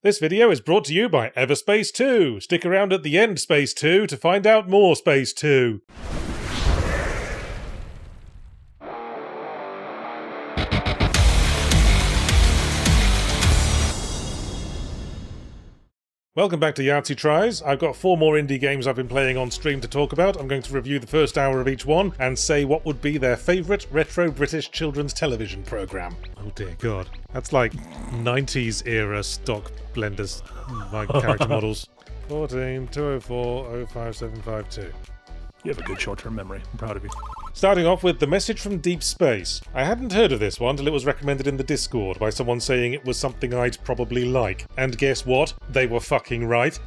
This video is brought to you by Everspace 2. Stick around at the end, Space 2, to find out more, Space 2. Welcome back to Yahtzee Tries. I've got 4 more indie games I've been playing on stream to talk about. I'm going to review the first hour of each one and say what would be their favourite retro British children's television programme. Oh dear God. That's like 90s era stock blenders, like character models. 14 204 05752. You have a good short-term memory. I'm proud of you. Starting off with The Message from Deep Space. I hadn't heard of this one till it was recommended in the Discord by someone saying it was something I'd probably like. And guess what? They were fucking right.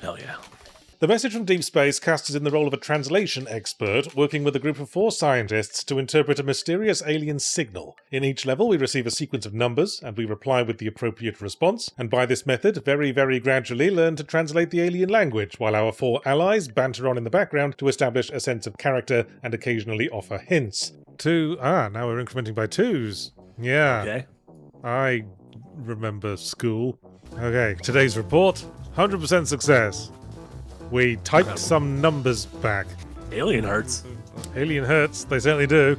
Hell yeah. The Message from Deep Space casts us in the role of a translation expert working with a group of 4 scientists to interpret a mysterious alien signal. In each level we receive a sequence of numbers and we reply with the appropriate response, and by this method very gradually learn to translate the alien language while our 4 allies banter on in the background to establish a sense of character and occasionally offer hints. Now we're incrementing by 2s. Yeah. Okay. I remember school. Okay, today's report, 100% success. We typed some numbers back. Alien hurts. Alien hurts, they certainly do.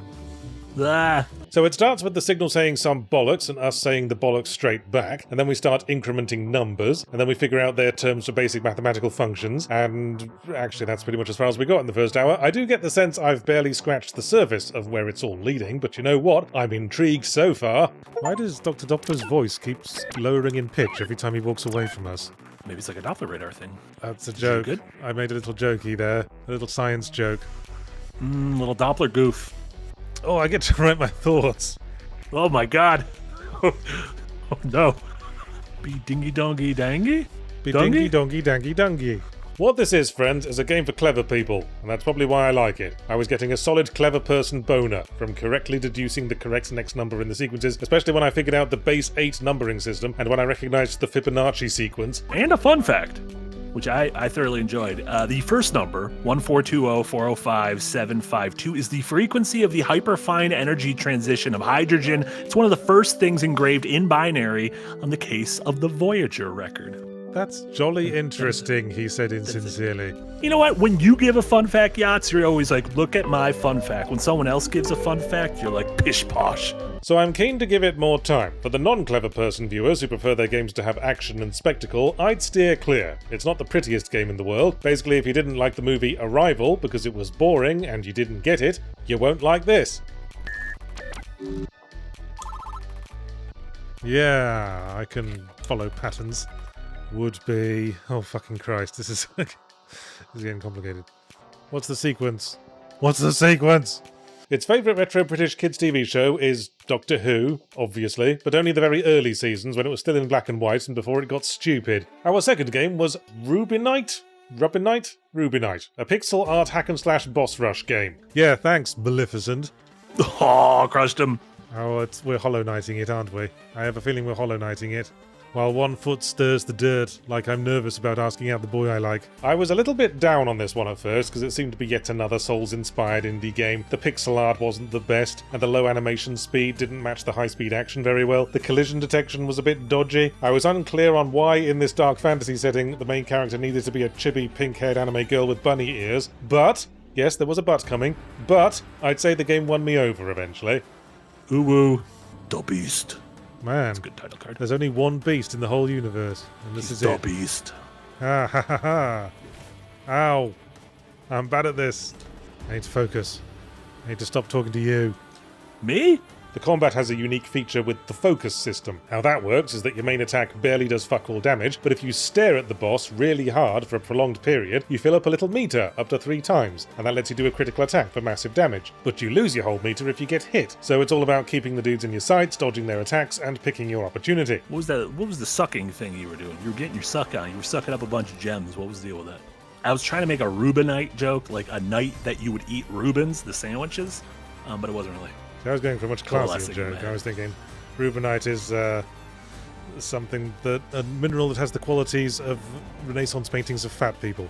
Ah. So it starts with the signal saying some bollocks and us saying the bollocks straight back, and then we start incrementing numbers, and then we figure out their terms for basic mathematical functions, and actually that's pretty much as far as we got in the first hour. I do get the sense I've barely scratched the surface of where it's all leading, but you know what? I'm intrigued so far. Why does Dr. Doppler's voice keep lowering in pitch every time he walks away from us? Maybe it's like a Doppler radar thing. That's a joke. Good? I made a little jokey there. A little science joke. Little Doppler goof. Oh, I get to write my thoughts. Oh my god. Oh no. Be dingy dongy dangy? Be dingy dongy dangy dungy. What this is, friends, is a game for clever people, and that's probably why I like it. I was getting a solid clever person boner from correctly deducing the correct next number in the sequences, especially when I figured out the base 8 numbering system and when I recognized the Fibonacci sequence. And a fun fact, which I thoroughly enjoyed. The first number, 1420405-752, is the frequency of the hyperfine energy transition of hydrogen. It's one of the first things engraved in binary on the case of the Voyager record. That's jolly interesting, he said insincerely. You know what? When you give a fun fact, Yachts, you're always like, look at my fun fact. When someone else gives a fun fact, you're like, pish posh. So I'm keen to give it more time. For the non-clever person viewers who prefer their games to have action and spectacle, I'd steer clear. It's not the prettiest game in the world. Basically, if you didn't like the movie Arrival because it was boring and you didn't get it, you won't like this. Yeah, I can follow patterns. Would be... Oh, fucking Christ, this is getting complicated. What's the sequence? What's the sequence? Its favourite retro British kids TV show is Doctor Who, obviously, but only the very early seasons when it was still in black and white and before it got stupid. Our second game was Rubinite, a pixel art hack and slash boss rush game. Yeah, thanks, Maleficent. Oh, crushed him. Oh, we're Hollow Knighting it, aren't we? I have a feeling we're Hollow Knighting it. While one foot stirs the dirt, like I'm nervous about asking out the boy I like. I was a little bit down on this one at first, because it seemed to be yet another Souls-inspired indie game. The pixel art wasn't the best, and the low animation speed didn't match the high-speed action very well. The collision detection was a bit dodgy. I was unclear on why, in this dark fantasy setting, the main character needed to be a chibi, pink-haired anime girl with bunny ears. But, yes, there was a but coming, but I'd say the game won me over eventually. Ooh, the Beast. Man, that's a good title card. There's only one beast in the whole universe, and this is the it. Beast. Ha ha ha ha. Ow. I'm bad at this. I need to focus. I need to stop talking to you. Me? The combat has a unique feature with the focus system. How that works is that your main attack barely does fuck all damage, but if you stare at the boss really hard for a prolonged period, you fill up a little meter up to 3 times, and that lets you do a critical attack for massive damage. But you lose your whole meter if you get hit, so it's all about keeping the dudes in your sights, dodging their attacks, and picking your opportunity. What was that? What was the sucking thing you were doing? You were getting your suck on. You were sucking up a bunch of gems. What was the deal with that? I was trying to make a Rubinite joke, like a night that you would eat Reubens, the sandwiches, but it wasn't really. I was going for a much classier joke. I was thinking Rubinite is something that a mineral that has the qualities of Renaissance paintings of fat people.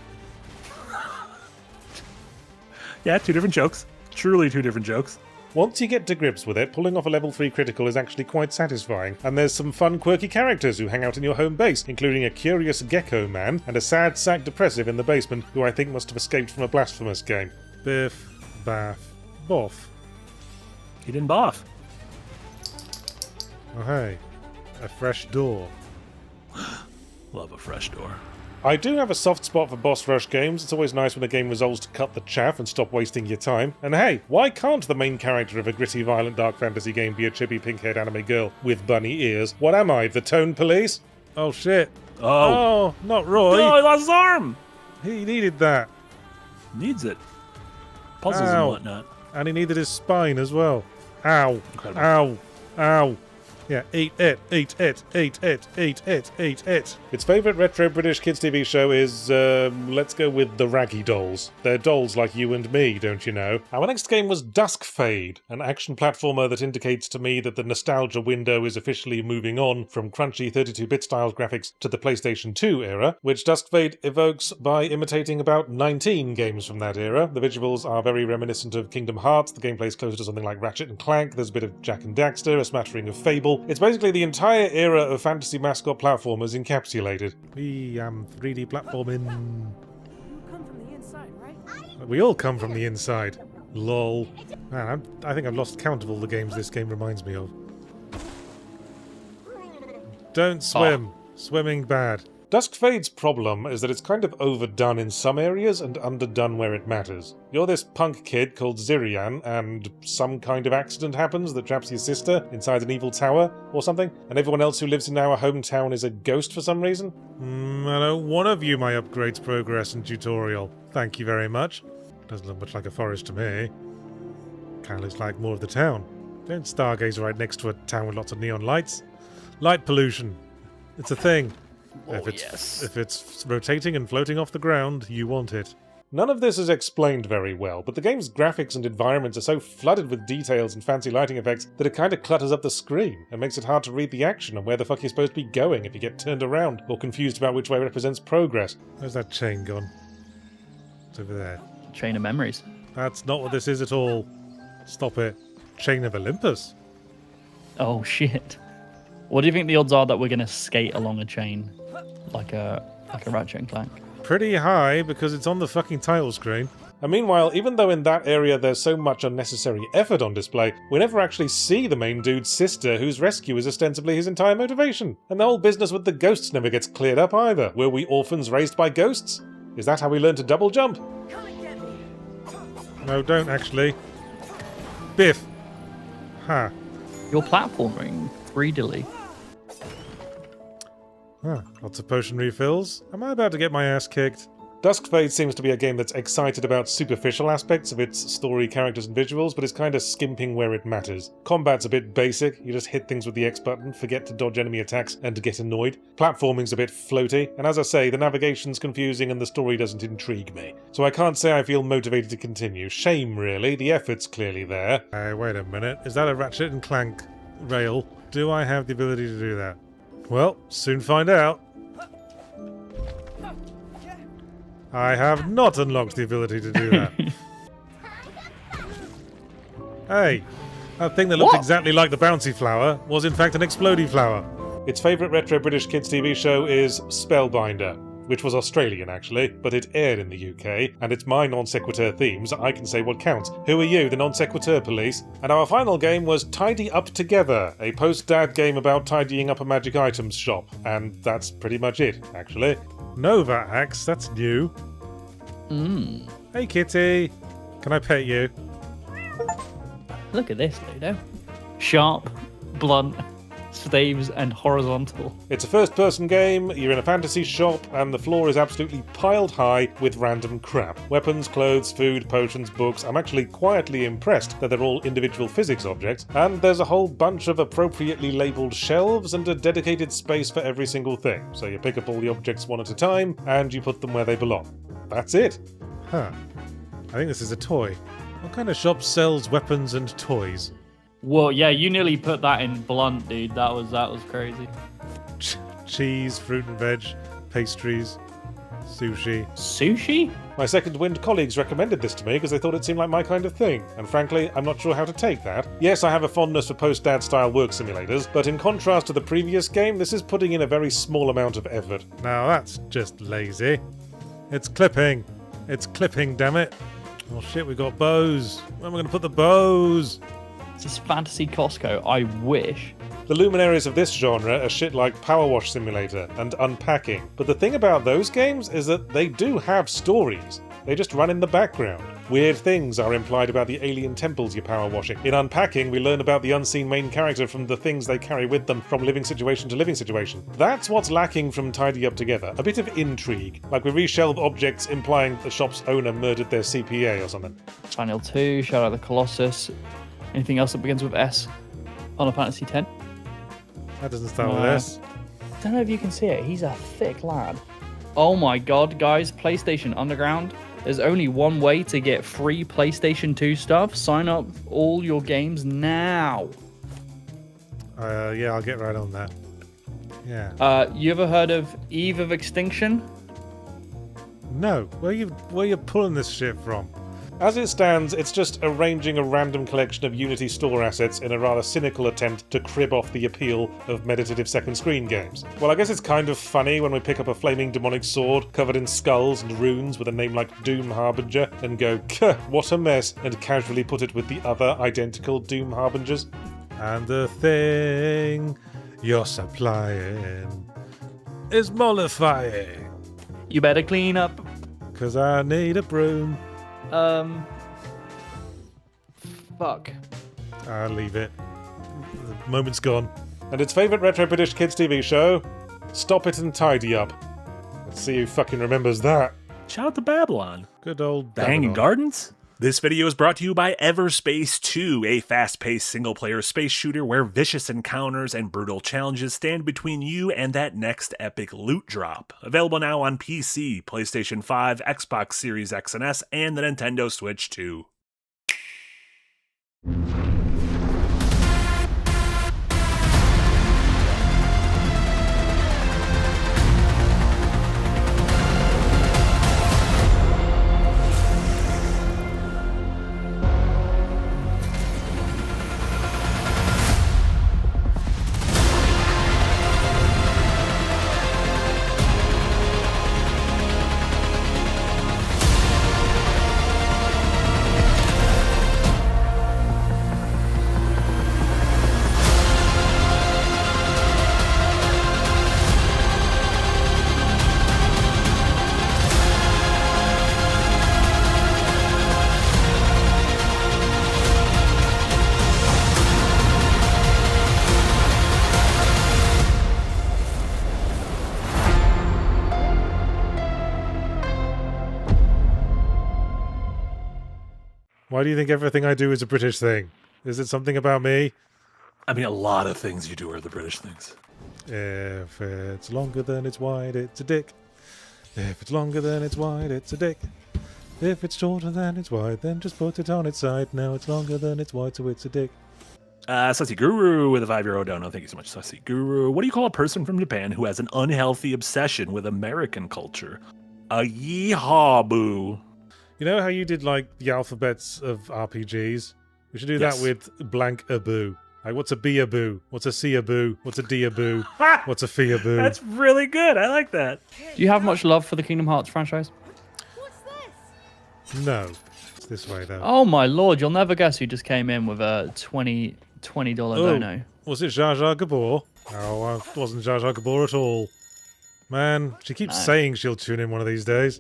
Yeah, two different jokes. Truly two different jokes. Once you get to grips with it, pulling off a level 3 critical is actually quite satisfying, and there's some fun quirky characters who hang out in your home base, including a curious gecko man and a sad sack depressive in the basement who I think must have escaped from a blasphemous game. Biff, baff, boff. He didn't boff. Oh hey, a fresh door. Love a fresh door. I do have a soft spot for boss rush games. It's always nice when a game resolves to cut the chaff and stop wasting your time. And hey, why can't the main character of a gritty, violent, dark fantasy game be a chippy, pink-haired anime girl with bunny ears? What am I, the Tone Police? Oh shit. Oh, not Roy. No, he lost his arm! He needed that. Needs it. Puzzles Ow. and whatnot. And he needed his spine as well. Ow. Incredible. Ow. Ow. Yeah, eat it, eat it, eat it, eat it, eat it. Its favourite retro British kids TV show is, let's go with the Raggy Dolls. They're dolls like you and me, don't you know? Our next game was Dusk Fade, an action platformer that indicates to me that the nostalgia window is officially moving on from crunchy 32-bit style graphics to the PlayStation 2 era, which Dusk Fade evokes by imitating about 19 games from that era. The visuals are very reminiscent of Kingdom Hearts, the gameplay is closer to something like Ratchet and Clank, there's a bit of Jak and Daxter, a smattering of Fable. It's basically the entire era of fantasy mascot platformers encapsulated. We 3D platforming. You come from the inside, right? We all come from the inside. Lol. Man, I think I've lost count of all the games this game reminds me of. Don't swim. Swimming bad. Dusk Fade's problem is that it's kind of overdone in some areas and underdone where it matters. You're this punk kid called Zirian, and some kind of accident happens that traps your sister inside an evil tower or something, and everyone else who lives in our hometown is a ghost for some reason? I don't want to view my upgrades progress and tutorial. Thank you very much. Doesn't look much like a forest to me. Kinda looks like more of the town. Don't stargaze right next to a town with lots of neon lights. Light pollution. It's a thing. If it's rotating and floating off the ground, you want it. None of this is explained very well, but the game's graphics and environments are so flooded with details and fancy lighting effects that it kind of clutters up the screen and makes it hard to read the action and where the fuck you're supposed to be going if you get turned around or confused about which way represents progress. Where's that chain gone? It's over there. Chain of memories. That's not what this is at all. Stop it. Chain of Olympus. Oh shit. What do you think the odds are that we're gonna skate along a chain like a Ratchet and Clank? Pretty high, because it's on the fucking title screen. And meanwhile, even though in that area there's so much unnecessary effort on display, we never actually see the main dude's sister, whose rescue is ostensibly his entire motivation. And the whole business with the ghosts never gets cleared up either. Were we orphans raised by ghosts? Is that how we learned to double jump? No, don't actually. Biff. Ha. You're platforming 3D. Lots of potion refills. Am I about to get my ass kicked? Dusk Fade seems to be a game that's excited about superficial aspects of its story, characters and visuals, but is kind of skimping where it matters. Combat's a bit basic, you just hit things with the X button, forget to dodge enemy attacks and to get annoyed. Platforming's a bit floaty, and as I say, the navigation's confusing and the story doesn't intrigue me. So I can't say I feel motivated to continue. Shame, really, the effort's clearly there. Hey, wait a minute, is that a Ratchet and Clank rail? Do I have the ability to do that? Well, soon find out. I have not unlocked the ability to do that. Hey, that thing that looked exactly like the bouncy flower was in fact an explodey flower. Its favourite retro British kids TV show is Spellbinder, which was Australian actually, but it aired in the UK, and it's my non sequitur themes. I can say what counts. Who are you, the non sequitur police? And our final game was Tidy Up Together, a post-dad game about tidying up a magic items shop, and that's pretty much it, actually. Nova Axe, that's new. Hey kitty, can I pet you? Look at this, Ludo. Sharp, blunt, staves, and horizontal. It's a first-person game, you're in a fantasy shop, and the floor is absolutely piled high with random crap. Weapons, clothes, food, potions, books. I'm actually quietly impressed that they're all individual physics objects, and there's a whole bunch of appropriately labelled shelves and a dedicated space for every single thing. So you pick up all the objects one at a time, and you put them where they belong. That's it. Huh. I think this is a toy. What kind of shop sells weapons and toys? Whoa, yeah, you nearly put that in blunt, dude. That was crazy. Cheese, fruit and veg, pastries, Sushi. Sushi? My second wind colleagues recommended this to me because they thought it seemed like my kind of thing, and frankly, I'm not sure how to take that. Yes, I have a fondness for post-dad style work simulators, but in contrast to the previous game, this is putting in a very small amount of effort. Now that's just lazy. It's clipping. It's clipping, damn it. Oh shit, we got bows. Where am I going to put the bows? This is Fantasy Costco. I wish. The luminaries of this genre are shit like Power Wash Simulator and Unpacking, but the thing about those games is that they do have stories. They just run in the background. Weird things are implied about the alien temples you're power washing. In Unpacking, we learn about the unseen main character from the things they carry with them from living situation to living situation. That's what's lacking from Tidy Up Together. A bit of intrigue. Like we reshelve objects implying the shop's owner murdered their CPA or something. Final 2, shout out the Colossus. Anything else that begins with S? Final Fantasy X? That doesn't start with S. I don't know if you can see it. He's a thick lad. Oh my god, guys. PlayStation Underground. There's only one way to get free PlayStation 2 stuff. Sign up all your games now. Yeah, I'll get right on that. Yeah. You ever heard of Eve of Extinction? No. Where you pulling this shit from? As it stands, it's just arranging a random collection of Unity store assets in a rather cynical attempt to crib off the appeal of meditative second screen games. Well, I guess it's kind of funny when we pick up a flaming demonic sword covered in skulls and runes with a name like Doom Harbinger and go, "Kuh, what a mess," and casually put it with the other identical Doom Harbingers. And the thing you're supplying is mollifying. You better clean up. 'Cause I need a broom. Fuck. I'll leave it. The moment's gone. And its favourite retro British kids TV show, Stop It and Tidy Up. Let's see who fucking remembers that. Shout out to Babylon. Good old The Hanging Babylon. Gardens? This video is brought to you by Everspace 2, a fast-paced single-player space shooter where vicious encounters and brutal challenges stand between you and that next epic loot drop. Available now on PC, PlayStation 5, Xbox Series X and S, and the Nintendo Switch 2. Why do you think everything I do is a British thing? Is it something about me? I mean, a lot of things you do are the British things. If it's longer than it's wide, it's a dick. If it's longer than it's wide, it's a dick. If it's shorter than it's wide, then just put it on its side. Now it's longer than it's wide, so it's a dick. Sussy Guru with a 5-year-old down. No, thank you so much, Sussy Guru. What do you call a person from Japan who has an unhealthy obsession with American culture? A yeehaw-boo. You know how you did, like, the alphabets of RPGs? We should do Yes. that with blank-a-boo. Like, what's a B-a-boo? What's a C-a-boo? What's a D-a-boo? What's a fee-a-boo? That's really good. I like that. Do you have much love for the Kingdom Hearts franchise? What's this? No. It's this way, though. Oh my lord, you'll never guess who just came in with a $20 dono. Was it Jar Jar Gabor? No, it wasn't Jar Jar Gabor at all. Man, she keeps No. saying she'll tune in one of these days.